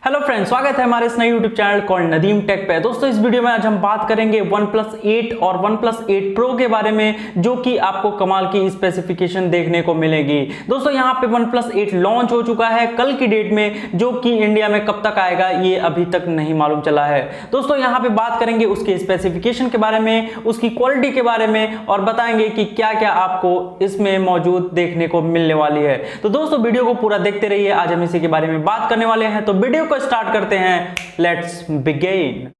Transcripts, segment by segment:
Hello friends, स्वागत है हमारे इस नए YouTube channel called Nadeem tech पे। दोस्तों इस वीडियो में आज हम बात करेंगे OnePlus 8 और OnePlus 8 Pro के बारे में, जो कि आपको कमाल की स्पेसिफिकेशन देखने को मिलेगी। दोस्तों यहाँ पे OnePlus 8 लॉन्च हो चुका है कल की डेट में, जो कि इंडिया में कब तक आएगा ये अभी तक नहीं मालूम चला है। दोस्तों यहाँ पे बात करेंगे उसके स्पेसिफिकेशन के बारे में, उसकी क्वालिटी के बारे में, और बताएंगे कि क्या क्या आपको इसमें मौजूद देखने को मिलने वाली है। तो दोस्तों वीडियो को पूरा देखते रहिए, आज हम इसी के बारे में बात करने वाले हैं। तो वीडियो स्टार्ट करते हैं, लेट्स बिगिन।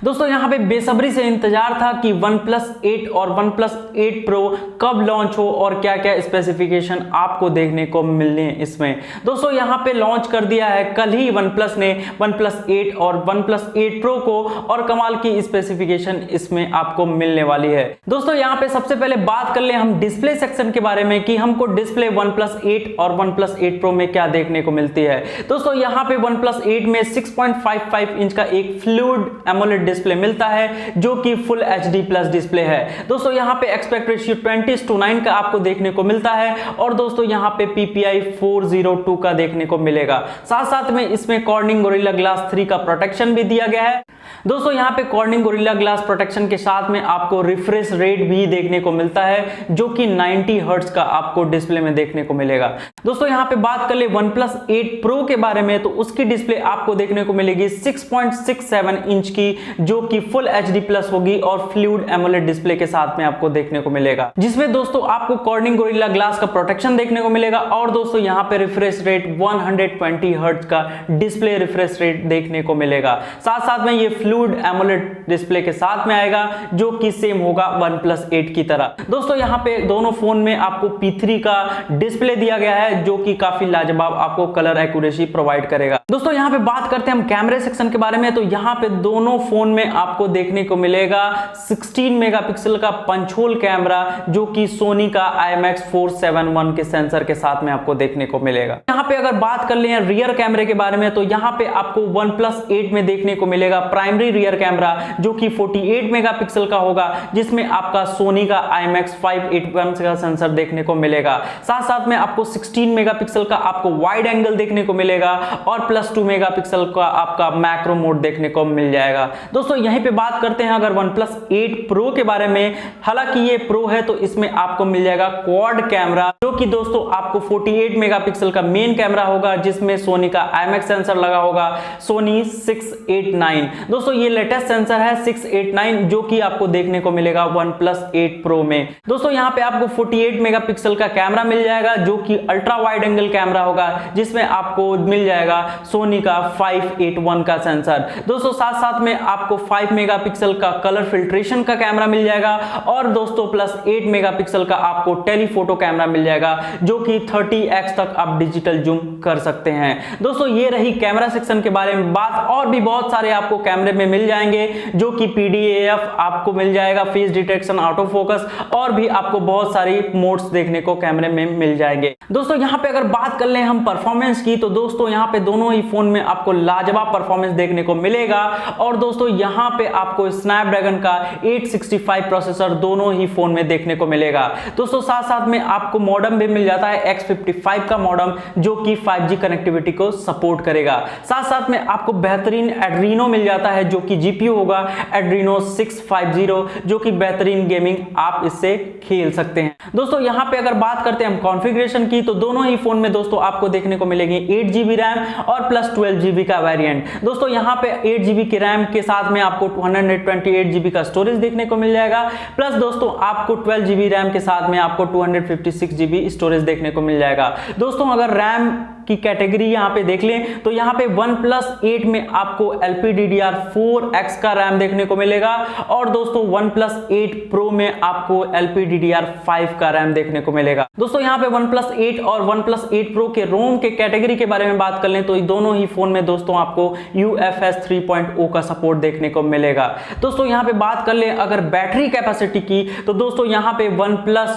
दोस्तों यहाँ पे बेसब्री से इंतजार था कि OnePlus 8 और OnePlus 8 Pro कब लॉन्च हो और क्या क्या स्पेसिफिकेशन आपको देखने को मिलने इसमें। दोस्तों यहाँ पे लॉन्च कर दिया है कल ही OnePlus ने OnePlus 8 और OnePlus 8 Pro को, और कमाल की स्पेसिफिकेशन इसमें आपको मिलने वाली है। दोस्तों यहाँ पे सबसे पहले बात कर ले हम डिस्प्ले सेक्शन के बारे में कि हमको डिस्प्ले OnePlus 8 और OnePlus 8 Pro में क्या देखने को मिलती है। दोस्तों यहाँ पे OnePlus 8 में 6.55 इंच का एक फ्लूइड एमोलेड डिस्प्ले मिलता है, जो कि फुल HD प्लस डिस्प्ले है। दोस्तों यहाँ पे एस्पेक्ट रेशियो 20:9 का आपको देखने को मिलता है, और दोस्तों यहाँ पे PPI 402 का देखने को मिलेगा। साथ साथ में इसमें कॉर्निंग गोरिल्ला ग्लास 3 का प्रोटेक्शन भी दिया गया है। दोस्तों यहाँ पे कॉर्निंग गोरिल्ला ग्लास प्रोटेक्शन के साथ में आपको रिफ्रेश रेट भी देखने को मिलता है, जो कि 90 हर्ट्ज का आपको डिस्प्ले में देखने को मिलेगा। दोस्तों यहाँ पे बात कर ले OnePlus 8 Pro के बारे में, तो उसकी डिस्प्ले आपको देखने को मिलेगी 6.67 इंच की, जो कि फुल HD प्लस होगी और फ्लूइड एमोलेड डिस्प्ले के साथ में आपको देखने को मिलेगा, जिसमें दोस्तों आपको कॉर्निंग गोरिल्ला ग्लास का प्रोटेक्शन देखने को मिलेगा। और दोस्तों यहाँ पे रिफ्रेश रेट 120 हर्ट्ज का डिस्प्ले रिफ्रेश रेट देखने को मिलेगा। साथ साथ में ये फ्लूइड एमोलेड डिस्प्ले के साथ में आएगा, जो कि सेम होगा OnePlus 8 की तरह। दोस्तों यहाँ पे दोनों फोन में आपको P3 का डिस्प्ले दिया गया है, जो कि काफी लाजवाब आपको कलर एक्यूरेसी प्रोवाइड करेगा। दोस्तों यहाँ पे बात करते हैं हम कैमरे सेक्शन के बारे में, तो यहाँ पे दोनों फोन में आपको देखने को मिलेगा 16 मेगापिक्सल का पंच होल कैमरा, जो कि सोनी का IMX471 के सेंसर के साथ में आपको देखने को मिलेगा। यहाँ पे अगर बात कर ले रियर कैमरे के बारे में, तो यहाँ पे आपको OnePlus 8 में देखने को मिलेगा प्राइमरी रियर कैमरा, जो कि 48 मेगापिक्सल का होगा, जिसमें आपका सोनी का IMX581 का सेंसर देखने को मिलेगा। साथ साथ में आपको 16 मेगापिक्सल का आपको वाइड एंगल देखने को मिलेगा, और +2 मेगापिक्सल का आपका मैक्रो मोड देखने को मिल जाएगा। दोस्तों यहीं पे बात करते हैं अगर OnePlus 8 Pro के बारे में, हालांकि ये Pro है तो इसमें आपको मिल जाएगा क्वाड कैमरा, जो कि दोस्तों आपको 48 मेगापिक्सल का मेन कैमरा होगा, जिसमें सोनी का IMX सेंसर लगा होगा, सोनी 689। दोस्तों ये लेटेस्ट सेंसर है 689, जो कि आपको देखने को मिलेगा OnePlus 8 Pro में। दोस्तों यहाँ पे आपको 48 मेगापिक्सल का कैमरा मिल जाएगा, जो कि अल्ट्रा वाइड एंगल कैमरा होगा, जिसमें आपको मिल जाएगा सोनी का 581 का सेंसर। दोस्तों साथ साथ में आपको 5 मेगापिक्सल का कलर फिल्ट्रेशन का कैमरा मिल जाएगा, और दोस्तों +8 मेगापिक्सल का आपको टेलीफोटो कैमरा मिल जाएगा, जो कि 30x तक आप डिजिटल जूम कर सकते हैं। दोस्तों ये रही कैमरा सेक्शन के बारे में बात, और भी बहुत सारे आपको कैमरे में मिल जाएंगे, जो कि PDAF आपको मिल जाएगा, फेस डिटेक्शन, ऑटो फोकस, और भी आपको बहुत सारी मोड्स देखने को कैमरे में मिल जाएंगे। दोस्तों यहाँ पे अगर बात कर ले हम परफॉर्मेंस की, तो दोस्तों यहाँ पे दोनों ही फोन में आपको लाजवाब परफॉर्मेंस देखने को मिलेगा। और दोस्तों यहाँ पे आपको स्नैपड्रैगन का 865 प्रोसेसर दोनों ही फोन में देखने को मिलेगा। दोस्तों साथ साथ में आपको मॉडेम भी मिल जाता है X55 का मॉडेम, जो कि 5G कनेक्टिविटी को सपोर्ट करेगा। साथ साथ में आपको बेहतरीन एड्रीनो मिल जाता है, जो कि GPU होगा एड्रीनो 650, जो कि बेहतरीन गेमिंग आप इससे खेल सकते हैं। दोस्तों यहाँ पे अगर बात करते हैं हम कॉन्फ़िगरेशन की, तो दोनों ही फोन में दोस्तों आपको देखने को मिलेगी 8GB रैम और +12GB का वेरिएंट। दोस्तों यहाँ पे 8GB की रैम के साथ में आपको 128GB का स्टोरेज देखने को मिल जाएगा, प्लस दोस्तों आपको 12GB रैम के साथ में आपको 256GB स्टोरेज देखने को मिल जाएगा। दोस्तों अगर रैम की कैटेगरी यहाँ पे देख लें, तो यहाँ पे OnePlus 8 में आपको LPDDR4X का रैम देखने को मिलेगा, और दोस्तों OnePlus 8 Pro में आपको LPDDR5 का रैम देखने को मिलेगा। दोस्तों यहाँ पे OnePlus 8 और OnePlus 8 Pro के रोम के कैटेगरी के बारे में बात कर लें, तो दोनों ही फोन में दोस्तों आपको UFS3.0 का सपोर्ट देखने को मिलेगा। दोस्तों यहाँ पे बात कर लें अगर बैटरी कैपेसिटी की, तो दोस्तों यहाँ पे OnePlus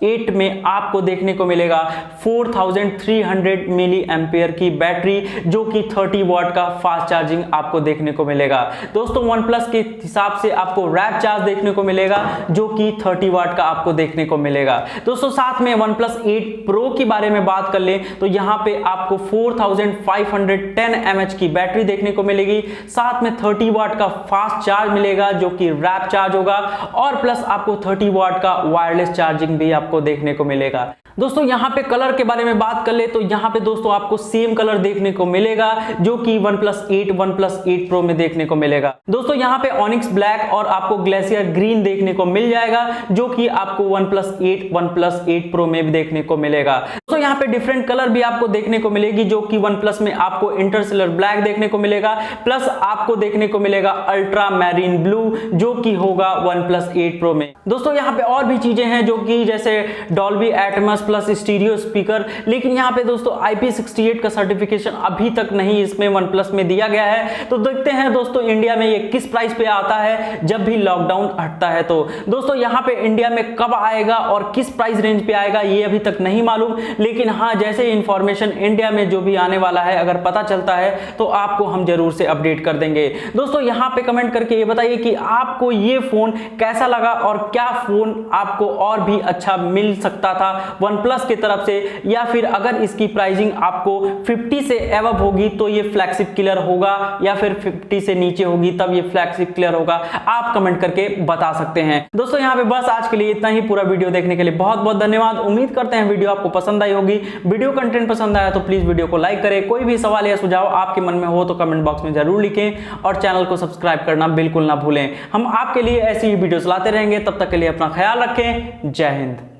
8 में आपको देखने को मिलेगा 4300 मिली एम्पियर की बैटरी, जो कि 30 वाट का फास्ट चार्जिंग आपको देखने को मिलेगा। दोस्तों OnePlus के हिसाब से आपको रैप चार्ज देखने को मिलेगा, जो कि 30 वाट का आपको देखने को मिलेगा। दोस्तों साथ में OnePlus 8 Pro के बारे में बात कर ले तो यहाँ पे आपको 4510 mAh की बैटरी देखने को मिलेगी, साथ में 30 वाट का फास्ट चार्ज मिलेगा जो कि रैप चार्ज होगा, और प्लस आपको 30 वाट का वायरलेस चार्जिंग भी आपको देखने को मिलेगा। दोस्तों यहाँ पे कलर के बारे में बात कर ले तो यहाँ पे दोस्तों आपको सेम कलर देखने को मिलेगा जो कि OnePlus 8 Pro में देखने को मिलेगा। दोस्तों यहाँ पे ऑनिक्स ब्लैक और आपको ग्लेशियर ग्रीन देखने को मिल जाएगा, जो कि आपको OnePlus 8 Pro में भी देखने को मिलेगा। दोस्तों यहाँ पे डिफरेंट कलर भी आपको देखने को मिलेगी, जो कि OnePlus में आपको इंटरस्टेलर ब्लैक देखने को मिलेगा, प्लस आपको देखने को मिलेगा अल्ट्रा मैरीन ब्लू, जो कि होगा OnePlus 8 Pro में। दोस्तों यहाँ पे और भी चीजें हैं जो कि जैसे Dolby Atmos plus stereo speaker, लेकिन यहाँ पे दोस्तों IP68 का सर्टिफिकेशन अभी तक नहीं इसमें OnePlus में दिया गया है। तो देखते हैं दोस्तों इंडिया में ये किस प्राइस पे आता है जब भी लॉकडाउन हटता है। तो दोस्तों यहाँ पे इंडिया में कब आएगा और किस प्राइस रेंज पे आएगा ये अभी तक नहीं मालूम, लेकिन हाँ जैसे इंफॉर्मेशन इंडिया में जो भी आने वाला है अगर पता चलता है तो आपको हम जरूर से अपडेट कर देंगे। दोस्तों यहाँ पे कमेंट करके ये बताइए कि आपको ये फोन कैसा लगा और क्या फोन आपको और भी अच्छा मिल सकता था OnePlus की तरफ से, या फिर अगर इसकी प्राइसिंग आपको 50 से एबव होगी तो ये फ्लैगशिप किलर होगा, या फिर 50 से नीचे होगी तब ये फ्लैगशिप किलर होगा। आप कमेंट करके बता सकते हैं। दोस्तों यहाँ पे बस आज के लिए इतना ही। पूरा वीडियो देखने के लिए बहुत बहुत धन्यवाद। उम्मीद करते हैं वीडियो आपको पसंद आई होगी। वीडियो कंटेंट पसंद आया तो प्लीज वीडियो को लाइक करें। कोई भी सवाल या सुझाव आपके मन में हो तो कमेंट बॉक्स में जरूर लिखें, और चैनल को सब्सक्राइब करना बिल्कुल ना भूलें। हम आपके लिए ऐसी ही वीडियोस लाते रहेंगे। तब तक के लिए अपना ख्याल रखें। जय हिंद।